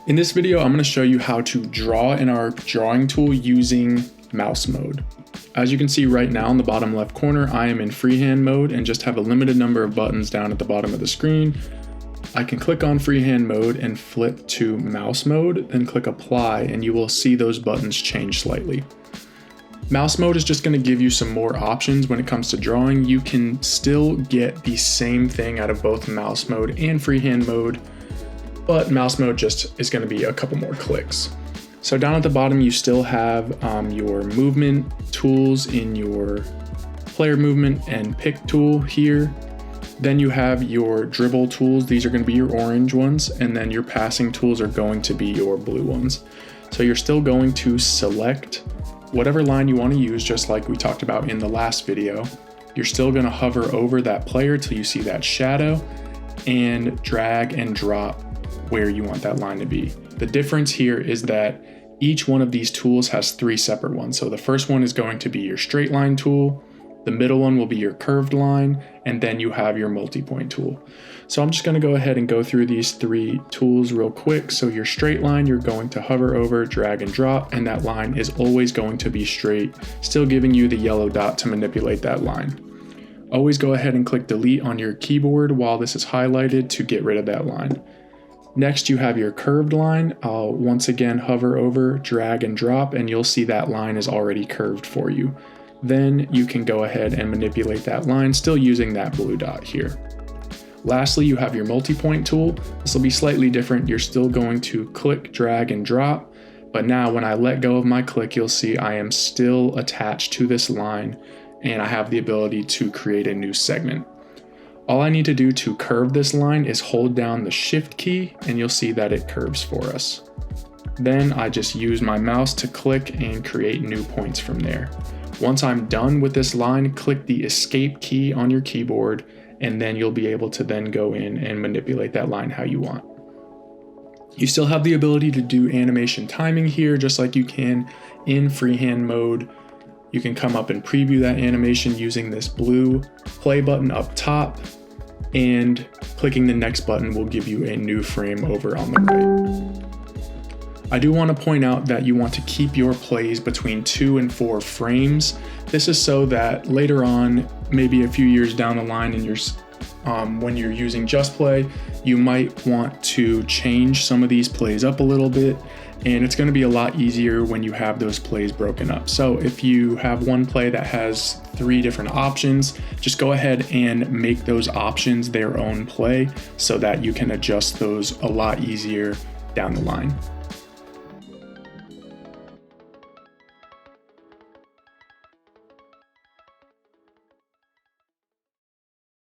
In this video, I'm going to show you how to draw in our drawing tool using mouse mode. As you can see right now in the bottom left corner, I am in freehand mode and just have a limited number of buttons down at the bottom of the screen. I can click on freehand mode and flip to mouse mode, then click apply, and you will see those buttons change slightly. Mouse mode is just going to give you some more options when it comes to drawing. You can still get the same thing out of both mouse mode and freehand mode, but mouse mode just is going to be a couple more clicks. So down at the bottom, you still have your movement tools in your player movement and pick tool here. Then you have your dribble tools. These are going to be your orange ones, and then your passing tools are going to be your blue ones. So you're still going to select whatever line you want to use, just like we talked about in the last video. You're still going to hover over that player till you see that shadow and drag and drop where you want that line to be. The difference here is that each one of these tools has three separate ones. So the first one is going to be your straight line tool, the middle one will be your curved line, and then you have your multi-point tool. So I'm just going to go ahead and go through these three tools real quick. So your straight line, you're going to hover over, drag and drop, and that line is always going to be straight, still giving you the yellow dot to manipulate that line. Always go ahead and click delete on your keyboard while this is highlighted to get rid of that line. Next, you have your curved line. I'll once again hover over, drag and drop, and you'll see that line is already curved for you. Then you can go ahead and manipulate that line, still using that blue dot here. Lastly, you have your multi-point tool. This will be slightly different. You're still going to click, drag, and drop, but now when I let go of my click, you'll see I am still attached to this line, and I have the ability to create a new segment. All I need to do to curve this line is hold down the shift key, and you'll see that it curves for us. Then I just use my mouse to click and create new points from there. Once I'm done with this line, click the escape key on your keyboard, and then you'll be able to then go in and manipulate that line how you want. You still have the ability to do animation timing here, just like you can in freehand mode. You can come up and preview that animation using this blue play button up top, and clicking the next button will give you a new frame over on the right. I do want to point out that you want to keep your plays between 2 and 4 frames. This is so that later on, maybe a few years down the line when you're using Just Play, you might want to change some of these plays up a little bit, and it's going to be a lot easier when you have those plays broken up. So if you have one play that has 3 different options, just go ahead and make those options their own play so that you can adjust those a lot easier down the line.